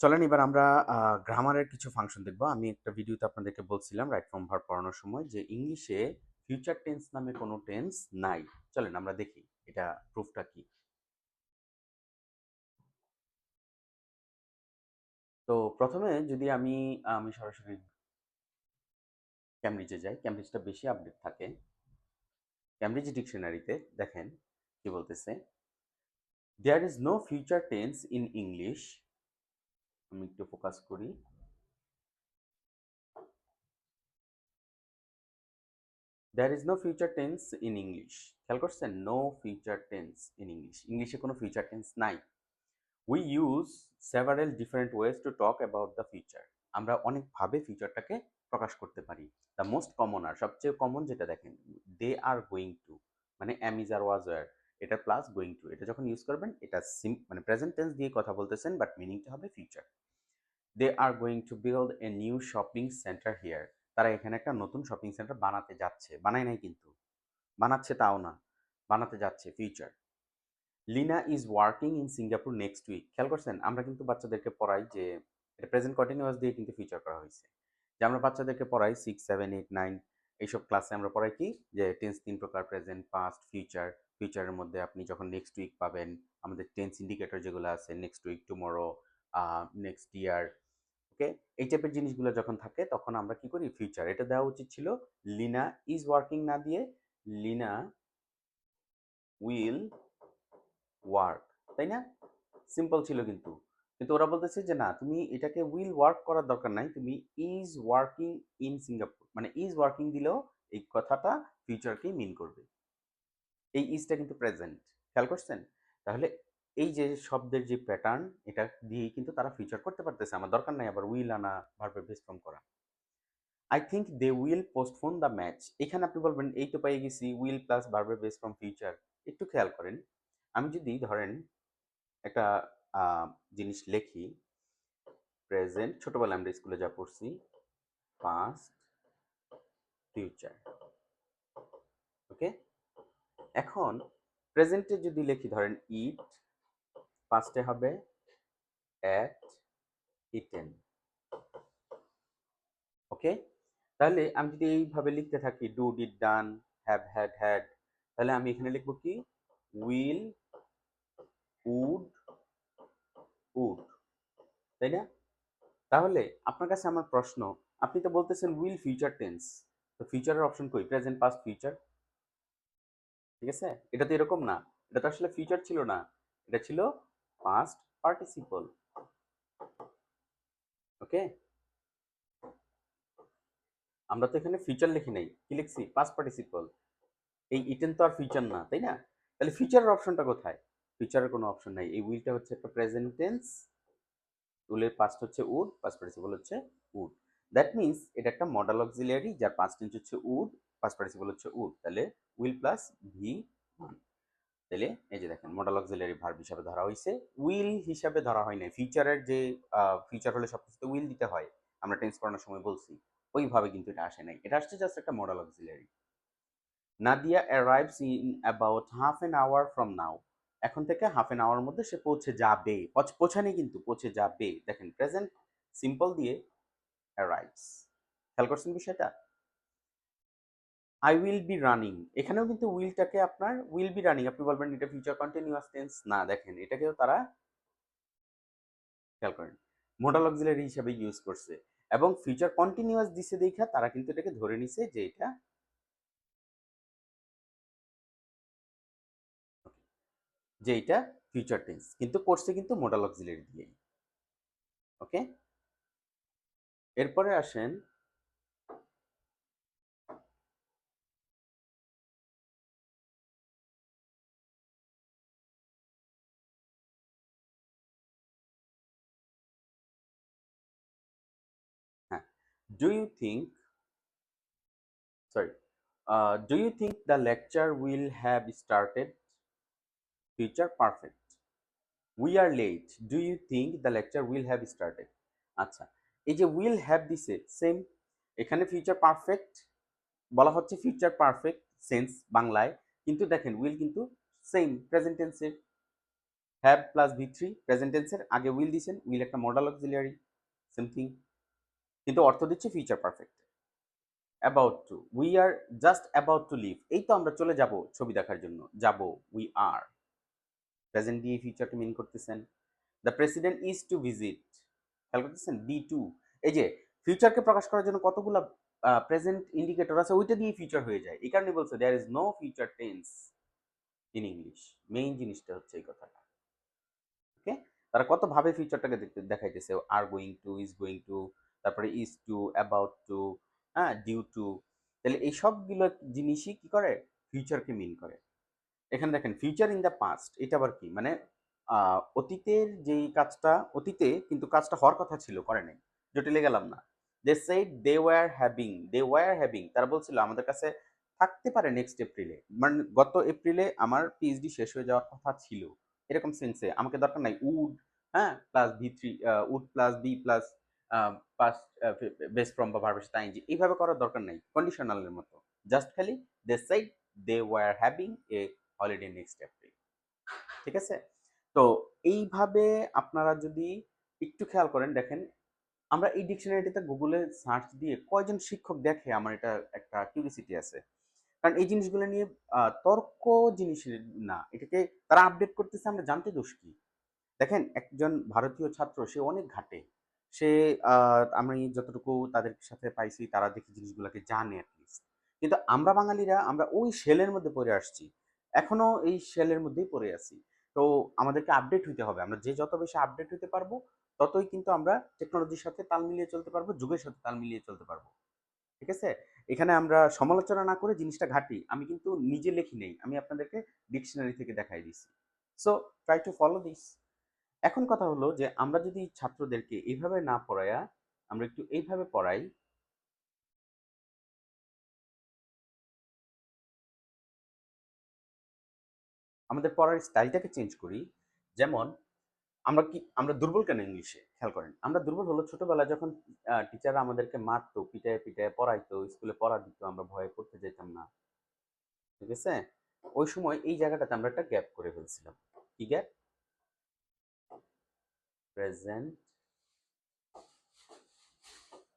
চলেন এবার আমরা গ্রামারের কিছু ফাংশন দেখব। আমি একটা ভিডিওতে আপনাদেরকে বলছিলাম রাইট ফ্রম ভার্ব পড়ানোর সময় যে ইংলিশে ফিউচার টেন্স নামে কোনো টেন্স নাই। চলেন আমরা দেখি এটা প্রুফটা কি। তো প্রথমে যদি আমি আমি সরাসরি ক্যামব্রিজে যাই, ক্যামব্রিজটা বেশি আপডেট থাকে। ক্যামব্রিজ ডিকশনারিতে দেখেন কি বলতেছে, there is no future tense in English. আমি একটু ফোকাস করি। There is no future tense in English. খেয়াল করছেন, no future tense in English, ইংলিশে কোনো ফিউচার টেন্স নাই। We use several different ways to talk about the future. আমরা অনেকভাবে ফিউচারটাকে প্রকাশ করতে পারি। দ্য মোস্ট কমন, আর সবচেয়ে কমন যেটা দেখেন, দে আর গোয়িং টু, মানে am is are was were, এটা প্লাস গোয়িং টু, এটা যখন ইউজ করবেন এটা মানে প্রেজেন্ট টেন্স দিয়ে কথা বলতেছেন বাট মিনিংটা হবে future. They are going to build a new shopping centre here. তারা এখানে একটা নতুন শপিং সেন্টার বানাতে যাচ্ছে, বানায় নাই কিন্তু, বানাচ্ছে তাও না, বানাতে যাচ্ছে, future. Lina is working in Singapore next week. খেয়াল করছেন, আমরা কিন্তু বাচ্চাদেরকে পড়াই যে এটা প্রেজেন্ট কন্টিনিউয়াস দিয়ে কিন্তু ফিচার করা হয়েছে। যে আমরা বাচ্চাদেরকে পড়াই 6, 7, 8, 9 এইসব ক্লাসে আমরা পড়াই কি, যে টেন্স তিন প্রকার, প্রেজেন্ট, পাস্ট, ফিউচার। ফিউচারের মধ্যে আপনি যখন নেক্সট উইক পাবেন, আমাদের টেন্স ইন্ডিকেটর যেগুলো আছে, next week, tomorrow, next year, okay, এই টাইপের জিনিসগুলো যখন থাকে তখন আমরা কি করি, ফিউচার। এটা দেওয়া উচিত ছিল লিনা ইজ ওয়ার্কিং না দিয়ে লিনা উইল ওয়ার্ক, তাই না? সিম্পল ছিল কিন্তু, কিন্তু ওরা বলতেছে যে না, তুমি এটাকে উইল ওয়ার্ক করার দরকার নাই, তুমি ইজ ওয়ার্কিং ইন সিঙ্গাপুর, মানে ইজ ওয়ার্কিং দিলেও এই কথাটা ফিউচারকেই মিন করবে। এই ইজটা কিন্তু প্রেজেন্ট, খেয়াল করছেন? তাহলে এই যে শব্দের যে প্যাটার্ন, এটা দিয়েই কিন্তু তারা ফিউচার করতে পারতেছে, আমার দরকার নাই আবার উইল আনা, ভার্বের বেস ফর্ম করা। I think they will postpone the match. এখানে আপনি বলবেন এই তো পেয়ে গেছি, উইল প্লাস ভার্বের বেস ফর্ম ফিউচার। একটু খেয়াল করেন, আমি যদি ধরেন একটা আহ, জিনিস লিখি, প্রেজেন্ট, ছোটবেলায় আমরা স্কুলে যা পড়ছি, পাস্ট, ফিউচার, ওকে। এখন প্রেজেন্টে যদি লিখি, ধরেন ইট, পাস্টে হবে অ্যাট, ইটেন, ওকে। তাহলে আমি যদি এইভাবে লিখতে থাকি, do, did, done, have, had, had, তাহলে আমি এখানে লিখবো কি, উইল, উড, উড, তাই না? তাহলে আপনার কাছে আমার প্রশ্ন, আপনি তো বলতেছেন উইল ফিউচার টেন্স, তো ফিউচারের অপশন কই, প্রেজেন্ট, পাস্ট, ফিউচার, ঠিক আছে? এটা তো এরকম না, এটা তো আসলে ফিউচার ছিল না, এটা ছিল পাস্ট পার্টিসিপল, ওকে। আমরা তো এখানে ফিউচার লিখি নাই, কি লিখছি, পাস্ট পার্টিসিপল। এই ইটেন তো আর ফিউচার না, তাই না? তাহলে ফিউচারের অপশনটা কোথায়? ফিউচারের কোনো অপশন নাই। এই উইলটা হচ্ছে একটা প্রেজেন্ট টেন্স, উইলের পাস্ট হচ্ছে উড, পাস্ট পার্টিসিপল হচ্ছে উড। দ্যাট মিন্স এটা একটা মডাল অক্সিলিয়ারি যার পাস্ট টেন্স হচ্ছে উড, পাস্ট পার্টিসিপল হচ্ছে উড, তাহলে উইল প্লাস ভি, তাহলে এই যে দেখেন, মডাল অক্সিলারি ভার্ব হিসাবে ধরা হয়েছে, উইল হিসাবে ধরা হয় না। ফিউচারের যে ফিউচার হলে সবকিছুতে উইল দিতে হয়, আমরা টেন্স পড়ানোর সময় বলছি, ওইভাবে কিন্তু এটা আসে নাই, এটা আসছে জাস্ট একটা modal auxiliary. Nadia arrives in about half an hour from now. এখন থেকে হাফ অ্যান আওয়ার মধ্যে সে পৌঁছে যাবে, পৌঁছানি কিন্তু, পৌঁছে যাবে, দেখেন প্রেজেন্ট সিম্পল দিয়ে অ্যারাইভস। খেয়াল করছেন বিষয়টা? আই উইল বি রানিং, এখানেও কিন্তু উইলটাকে আপনার উইল বি রানিং, আপনি বলবেন এটা ফিউচার কন্টিনিউয়াস টেন্স না, দেখেন এটাকেও তারা, খেয়াল করেন, মোডাল অক্সিলারি হিসাবে ইউজ করছে, এবং ফিউচার কন্টিনিউয়াস দিছে দেখা তারা কিন্তু এটাকে ধরে নিছে যে এটা ফিউচার টেন্স, কিন্তু করছে কিন্তু মোডাল অক্সিলারি দিয়ে, ওকে। এরপরে আসেন, হ্যাঁ, do you think, sorry, do you think the lecture will have started, future perfect, we are late, do you think the lecture will have started. আচ্ছা, এই যে উইল হ্যাভ দিছে সেম, এখানে ফিউচার পারফেক্ট বলা হচ্ছে, ফিউচার পারফেক্ট সেন্স বাংলায়, কিন্তু দেখেন উইল কিন্তু সেম প্রেজেন্ট টেন্সের, হ্যাভ প্লাস V3 প্রেজেন্ট টেন্সের আগে উইল দিছেন, উইল একটা মডাল অক্সিলিয়ারি সেম থিং, কিন্তু অর্থ দিচ্ছে future perfect. About to, we are just about to leave, এই তো আমরা চলে যাব ছবি দেখার জন্য, যাব, উই আর প্রেজেন্ট দিয়ে ফিউচারকে মিন করতেছেন। The president is to visit, খেয়াল করতেছেন B2, এই যে ফিউচারকে প্রকাশ করার জন্য কতগুলো প্রেজেন্ট ইন্ডিকেটর আছে, ওইটা দিয়ে ফিউচার হয়ে যায়, এই কারণে বলছে there is no future tense in English. Main জিনিসটা হচ্ছে এই কথাটা। ওকে, তারা কত ভাবে ফিউচারটাকে দেখাইতেছে, আর going two, is going to, তারপরে ইজ টু, অ্যাবাউট টু, হ্যাঁ, ডিউ টু, তাহলে এই সবগুলো জিনিসই কি করে, ফিউচারকে মিন করে। এখানে দেখেন ফিউচার ইন দ্য পাস্ট, এটা আবার কি মানে অতীতের যেই কাজটা, অতীতে কিন্তু কাজটা হওয়ার কথা ছিল, করে নাই, জটিলে গেলাম না। They said they were having, তারা বলছিল আমাদের কাছে থাকতে পারে নেক্সট এপ্রিলে, মানে গত এপ্রিলে আমার পিএইচডি শেষ হয়ে যাওয়ার কথা ছিল, এরকম সেন্সে আমাকে দরকার নাই উড, হ্যাঁ, plus V3, would plus be plus past base form বা ভার্বের সাথে আইএনজি, এইভাবে করার দরকার নাই কন্ডিশনালের মতো, জাস্ট খালি they said they were having a holiday next April. ঠিক আছে, তো এইভাবে আপনারা যদি একটু খেয়াল করেন, দেখেন আমরা এই ডিকশনারিটিতে গুগলে সার্চ দিয়ে কয়জন শিক্ষক দেখে, আমার এটা একটা কিউরিসিটি আছে, কারণ এই জিনিসগুলো নিয়ে তর্ক জিনিস না, এটাকে তারা আপডেট করতেছে, আমরা জানতে দোষ কি। দেখেন একজন ভারতীয় ছাত্র, সে অনেক ঘাটে, সে আমি যতটুকু তাদের সাথে পাইছি, তারা দেখি জিনিসগুলোকে জানে অ্যাটলিস্ট, কিন্তু আমরা বাঙালিরা আমরা ওই শেলের মধ্যে পড়ে আসছি, এখনো এই শেলের মধ্যেই পড়ে আছি। তো আমাদেরকে আপডেট হইতে হবে, আমরা যে যত বেশি আপডেট হইতে পারবো, ততই কিন্তু আমরা টেকনোলজির সাথে তাল মিলিয়ে চলতে পারবো, যুগের সাথে তাল মিলিয়ে চলতে পারবো। ঠিক আছে, এখানে আমরা সমালোচনা না করে জিনিসটা ঘাটি, আমি কিন্তু নিজে লিখি নেই, আমি আপনাদেরকে ডিকশনারি থেকে দেখাই দিছি। So try to follow this. এখন কথা হলো যে আমরা যদি ছাত্রদেরকে এইভাবে না পড়ায়া আমরা একটু এইভাবে পড়াই, আমাদের পড়ার স্টাইলটাকে চেঞ্জ করি, যেমন আমরা দুর্বল কেন ইংলিশে, খেয়াল করেন আমরা দুর্বল হলো ছোটবেলায় যখন টিচাররা আমাদেরকে মারতো, পিটায় পিটায় পড়াইতো, স্কুলে পড়া দিত, আমরা ভয়ে পড়তে যেতাম না। ঠিক আছে, ওই সময় এই জায়গাটাতে আমরা একটা গ্যাপ করে ফেলছিলাম। কি gap? Present,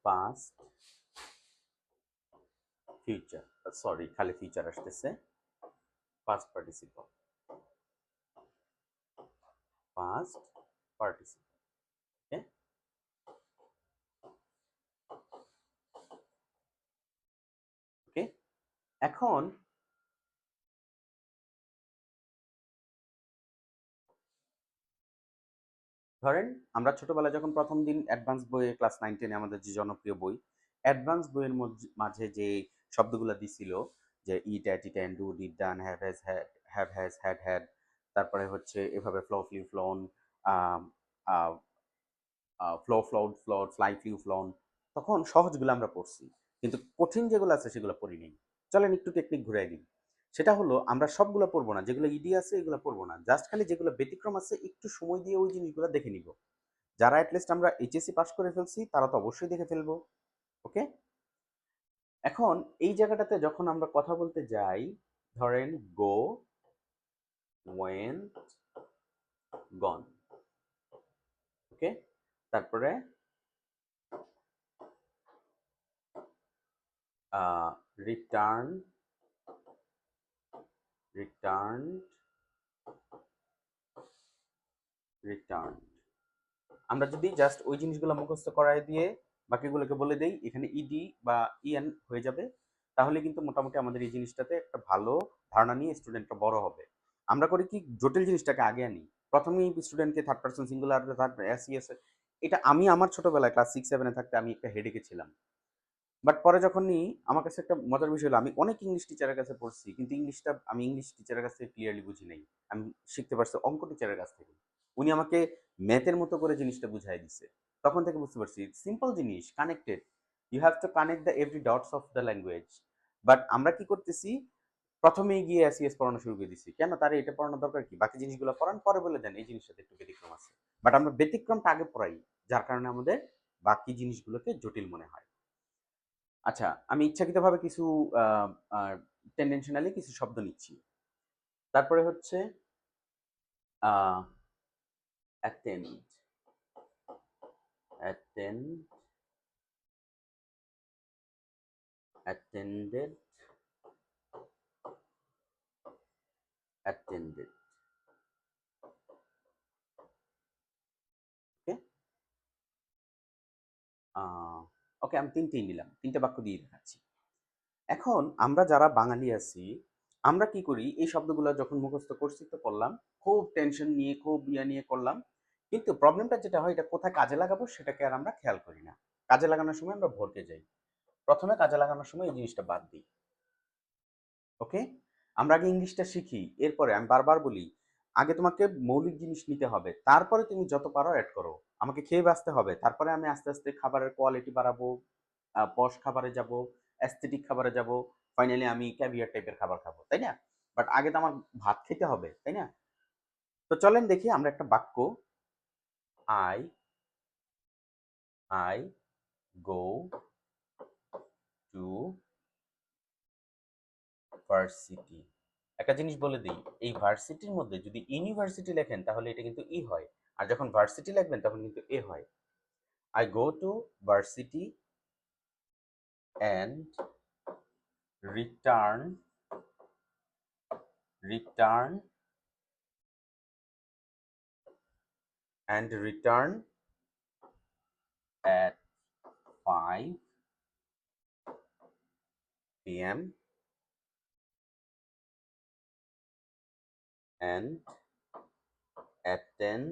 past, future, sorry খালি ফিউচার আসতেছে, পাস্ট পার্টিসিপল, পাস্ট পার্টিসিপল। ওকে, ওকে, এখন ধরেন আমরা ছোটবেলায় যখন প্রথম দিন অ্যাডভান্স বইয়ে ক্লাস 9-10 আমাদের যে জনপ্রিয় বই, অ্যাডভান্স বইয়ের মাঝে যে শব্দগুলো দিছিল, যে eat ate eat and do did done have has had had, তারপরে হচ্ছে এভাবে flow flew flown, flow flowed flowed, fly flew flown, তখন সহজগুলো আমরা পড়ছি, কিন্তু কঠিন যেগুলো আছে সেগুলো পড়ি নেই। চলেন একটু টেকনিক ঘুরাই দিই, সেটা হলো আমরা সবগুলো পড়বো না, যেগুলো ইডি আছে এগুলো পড়বো না, জাস্ট খালি যেগুলো ব্যতিক্রম আছে একটু সময় দিয়ে ওই জিনিসগুলো দেখে নিব। যারা অ্যাটলিস্ট আমরা এইচএসসি পাস করে ফেলছি তারা তো অবশ্যই দেখে ফেলবো। ওকে, এখন এই জায়গাটাতে যখন আমরা কথা বলতে যাই, ধরেন গো, ওয়েন, গন, ওকে, তারপরে রিটার্ন, রিটার্ন, রিটার্ন, আমরা যদি জাস্ট ওই জিনিসগুলো মুখস্থ করায় দিয়ে বাকিগুলোকে বলে দেই এখানে ইডি বা ইএন হয়ে যাবে, তাহলে কিন্তু মোটামুটি আমাদের এই জিনিসটাতে একটা ভালো ধারণা নিয়ে স্টুডেন্টটা বড় হবে। আমরা করি কি, জটিল জিনিসটাকে আগে আনি, প্রথমেই স্টুডেন্টকে third person singular, third ACS, এটা আমি আমার ছোটবেলায় ক্লাস 6-7-এ থাকতে আমি একটা হেডেকে ছিলাম। বাট পরে যখনই আমার কাছে একটা মজার বিষয় হলো, আমি অনেক ইংলিশ টিচারের কাছে পড়ছি, কিন্তু ইংলিশটা আমি ইংলিশ টিচারের কাছ থেকে ক্লিয়ারলি বুঝি নাই, আমি শিখতে পারছি অঙ্ক টিচারের কাছ থেকে, উনি আমাকে ম্যাথের মতো করে জিনিসটা বুঝাই দিছে, তখন থেকে বুঝতে পারছি সিম্পল জিনিস connected, you have to connect the every dots of the language. But আমরা কি করতেছি, প্রথমেই গিয়ে এসিএস পড়ানো শুরু করে দিছি, কেন তার এটা পড়ানোর দরকার কি, বাকি জিনিসগুলো পড়ান, পরে বলে দেন এই জিনিসটাতে একটু ব্যতিক্রম আছে, বাট আমরা ব্যতিক্রমটা আগে পড়াই, যার কারণে আমাদের বাকি জিনিসগুলোকে জটিল মনে হয়। আচ্ছা, আমি ইচ্ছাকৃতভাবে কিছু টেন্ডেন্সিয়ালি কিছু শব্দ নিচ্ছি। তারপরে হচ্ছে attend, attend, attended, attended. ওকে, ওকে, আমি তিনটেই নিলাম, তিনটে বাক্য দিয়ে দেখাচ্ছি। এখন আমরা যারা বাঙালি আছি, আমরা কি করি, এই শব্দগুলো যখন মুখস্থ করছি তো করলাম, খুব টেনশন নিয়ে, খুব নিয়ে করলাম, কিন্তু প্রবলেমটা যেটা হয়, এটা কোথায় কাজে লাগাবো সেটাকে আর আমরা খেয়াল করি না। কাজে লাগানোর সময় আমরা ভরকে যাই, প্রথমে কাজে লাগানোর সময় এই জিনিসটা বাদ দিই। ওকে, আমরা আগে ইংলিশটা শিখি, এরপরে আমি বারবার বলি, আগে তোমাকে মৌলিক জিনিস নিতে হবে, তারপরে তুমি যত পারো অ্যাড করো। আমাকে খেয়ে বাঁচতে হবে, তারপরে আমি আস্তে আস্তে খাবারের কোয়ালিটি বাড়াবো, পশ খাবারে যাব, অ্যাস্থেটিক খাবারে যাব, ফাইনালি আমি ক্যাভিয়ার টাইপের খাবার খাবো, তাই না? বাট আগে তো আমার ভাত খেতে হবে, তাই না? তো চলেন দেখি আমরা একটা বাক্য, I I go to varsity. একটা জিনিস বলে দিই, এই ভার্সিটির মধ্যে যদি ইউনিভার্সিটি লেখেন তাহলে এটা কিন্তু ই হয়, আর যখন ভার্সিটি লিখবেন তখন কিন্তু এ হয়। I go to varsity and return return return at 5 p.m. and attend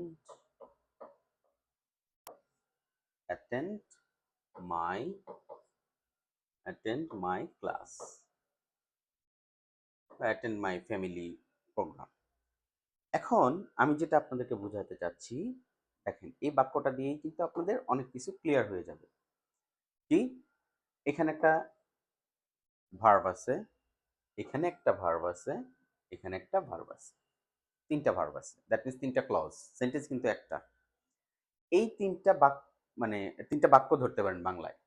attend my class, attend my family program. এখন আমি যেটা আপনাদেরকে বোঝাতে চাচ্ছি, দেখেন এই বাক্যটা দিয়েই কিন্তু আপনাদের অনেক কিছু ক্লিয়ার হয়ে যাবে। কি, এখানে একটা ভার্ব আছে, এখানে একটা ভার্ব আছে, এখানে একটা ভার্ব আছে, তিনটা ভার্ব আছে, দ্যাট মিন্স তিনটা ক্লজ, সেন্টেন্স কিন্তু একটা। এই তিনটা বাক্য, মানে তিনটা বাক্য ধরতে পারেন বাংলায়।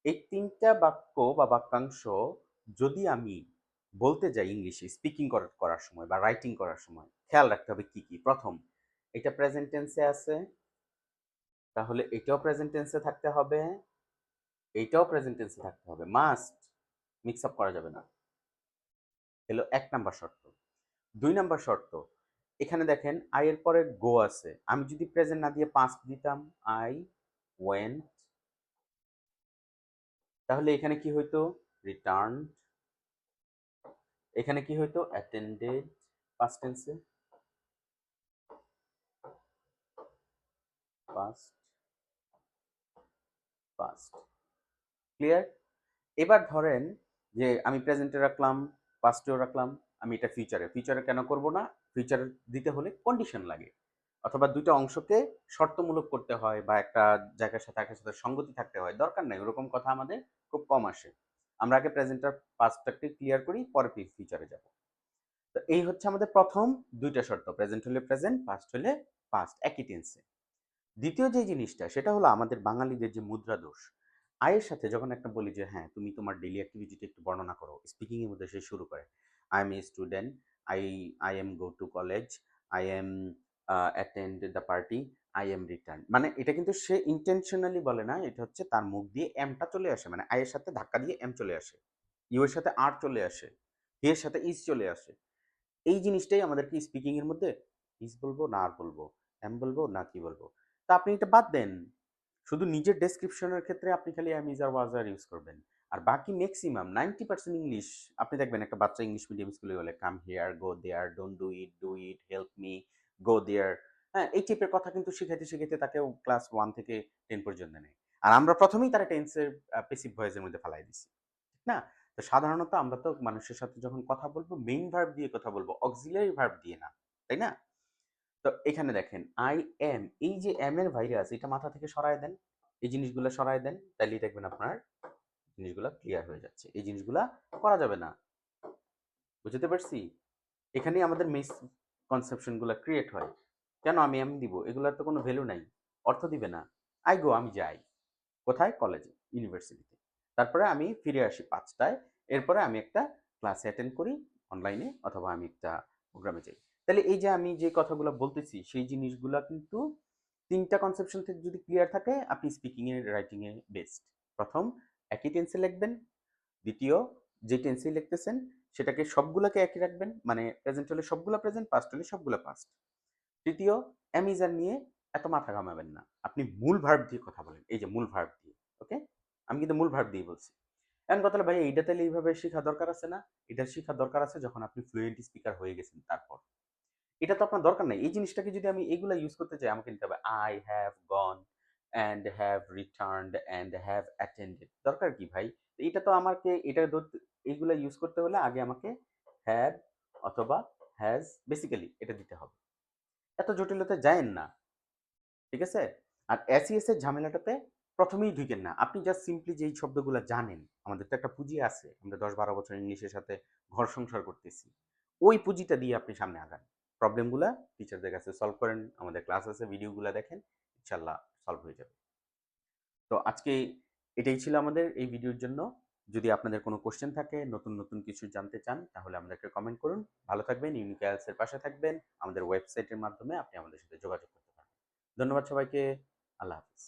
এই তিনটা বাক্য বা বাক্যাংশ যদি আমি বলতে যাই ইংলিশে স্পিকিং করার সময় বা রাইটিং করার সময়, খেয়াল রাখতে হবে কি কি। প্রথম, এটা প্রেজেন্ট টেন্সে আছে, তাহলে এটাও প্রেজেন্ট টেন্সে থাকতে হবে, এইটাও প্রেজেন্ট টেন্সে থাকতে হবে, মাস্ট, মিক্স আপ করা যাবে না। হলো 1 নাম্বার শর্ত। 2 নাম্বার শর্ত, এখানে দেখেন আই এর পরে গো আছে, আমি যদি প্রেজেন্ট না দিয়ে পাস্ট দিতাম, আই ওয়েন্ট, তাহলে এখানে কি হইতো, রিটার্ন, এখানে কি হইতো, অ্যাটেন্ডেড, পাস্ট টেন্সে, পাস্ট পাস্ট। ক্লিয়ার? এবার ধরেন যে আমি প্রেজেন্টে রাখলাম, পাস্টেও রাখলাম, আমি এটা ফিউচারে কেন করব না? ফিউচার দিতে হলে কন্ডিশন লাগে, অথবা দুইটা অংশকে শর্তমূলক করতে হয়, বা একটা জায়গার সাথে একের সাথে সঙ্গতি থাকতে হয়, দরকার নাই ওরকম কথা আমাদের খুব কম আসে। আমরা আগে প্রেজেন্টার পাস্টটাকে ক্লিয়ার করি, পরে ফিউচারে যাব। তো এই হচ্ছে আমাদের প্রথম দুইটা শর্ত, প্রেজেন্ট হলে প্রেজেন্ট, পাস্ট হলে পাস্ট, একই টেন্সে। দ্বিতীয় যে জিনিসটা, সেটা হলো আমাদের বাঙালিদের যে মুদ্রা দোষ। আয়ের সাথে যখন একটা বলি যে হ্যাঁ তুমি তোমার ডেইলি অ্যাক্টিভিটিটা একটু বর্ণনা করো, স্পিকিং এর মধ্যে সে শুরু করে, I M a student, I I am go to college, I am attend the party, I am return, মানে এটা কিন্তু সে ইন্টেনশনালি বলে না, এটা হচ্ছে তার মুখ দিয়ে এমটা চলে আসে, মানে আয়ের সাথে ধাক্কা দিয়ে এম চলে আসে, ইউ এর সাথে আর চলে আসে, হি এর সাথে ইজ চলে আসে। এই জিনিসটাই আমাদেরকে স্পিকিং এর মধ্যে, ইজ বলবো না আর বলবো, এম বলবো না কি বলবো, তা আপনি এটা বাদ দেন, শুধু নিজের ডেসক্রিপশনের ক্ষেত্রে আপনি খালি এম ইজ আর ওয়াজ আর ইউজ করবেন, আর বাকি ম্যাক্সিমাম 90% ইংলিশ আপনি দেখবেন একটা বাচ্চা ইংলিশ মিডিয়াম স্কুলে গেলে come here, go there, don't do it, help me, go there, হ্যাঁ এই টাইপের কথা কিন্তু শিখাইতে শিখাইতে তাকে ক্লাস 1 থেকে 10 পর্যন্ত নেয়, আর আমরা প্রথমেই তারা টেন্সের প্যাসিভ ভয়েসের মধ্যে ফেলাই দিছি, ঠিক না? তো সাধারণত আমরা তো মানুষের সাথে যখন কথা বলবো মেইন ভার্ব দিয়ে কথা বলবো, অক্সিলারি ভার্ব দিয়ে না, তাই না? তো এখানে দেখেন আই এম, এই যে এম এর ভাইরাস, এটা মাথা থেকে সরায় দেন, এই জিনিসগুলো সরায় দেন, তাইলেই দেখবেন আপনার জিনিসগুলো ক্লিয়ার হয়ে যাচ্ছে। এই জিনিসগুলা করা যাবে না, বুঝতে পারছি? এখানেই আমাদের মিস কনসেপশন গুলা ক্রিয়েট হয়। কেন আমি এম দিব, এগুলার তো কোনো ভ্যালু নাই, অর্থ দিবে না। আই গো, আমি যাই কোথায়, কলেজে, ইউনিভার্সিটিতে, তারপরে আমি ফিরে আসি 5টায়, এরপরে আমি একটা ক্লাস অ্যাটেন্ড করি অনলাইনে, অথবা আমি একটা প্রোগ্রামে যাই। তাহলে এই যে আমি যে কথাগুলো বলতেছি সেই জিনিসগুলা কিন্তু তিনটা কনসেপশন থেকে যদি ক্লিয়ার থাকে আপনি স্পিকিং এ রাইটিং এ বেস্ট। প্রথম, একই টেন্সে লিখবেন। দ্বিতীয়, যে টেন্সে লিখতেছেন সেটাকে সবগুলোকে একই রাখবেন, মানে প্রেজেন্ট হলে সবগুলো প্রেজেন্ট, পাস্ট হলে সবগুলো পাস্ট। তৃতীয়, অ্যামিজার নিয়ে এত মাথা ঘামাবেন না, আপনি মূল ভার্ব দিয়ে কথা বলেন, এই যে মূল ভার্ব দিয়ে। ওকে, আমি কিন্তু মূল ভার্ব দিয়ে বলছি। এখন কথা হলো ভাই এইটা তাহলে এইভাবে শেখা দরকার আছে না? এটা শেখা দরকার আছে যখন আপনি ফ্লুয়েন্ট স্পিকার হয়ে গেছেন তারপর। এটা তো আপনার দরকার নাই। এই জিনিসটাকে যদি আমি এগুলা ইউজ করতে চাই আমাকে নিতে হবে I have gone and have returned and have attended. দরকার কি ভাই? এটা তো আমাকে এটা ধরতে, এইগুলা ইউজ করতে হলে আগে আমাকে হ্যাভ অথবা হ্যাজ বেসিক্যালি এটা দিতে হবে। এত জটিলতায় যায়েন না, ঠিক আছে? আর এসইএস এর ঝামেলাটাতে প্রথমেই ঢুকেন না। আপনি জাস্ট সিম্পলি যেই শব্দগুলা জানেন, আমাদের তো একটা পুঁজি আছে। আমরা ১০-১২ বছর ইংলিশের সাথে ঘর সংসার করতেছি। ওই পুঁজিটা দিয়ে আপনি সামনে আগান। প্রবলেমগুলা টিচারদের কাছে সলভ করেন। আমাদের ক্লাস আছে, ভিডিওগুলা দেখেন। ইনশাআল্লাহ সলভ হয়ে যাবে। তো আজকে এটাই ছিল আমাদের এই ভিডিওর জন্য। যদি আপনাদের কোনো কোয়েশ্চেন থাকে, নতুন, নতুন কিছু জানতে চান তাহলে আমাদেরকে কমেন্ট করুন। ভালো থাকবেন, ইউনিক আইএলটিএস এর পাশে থাকবেন। আমাদের ওয়েবসাইটের মাধ্যমে আপনি আমাদের সাথে যোগাযোগ করতে পারেন। ধন্যবাদ সবাইকে। আল্লাহ হাফেজ।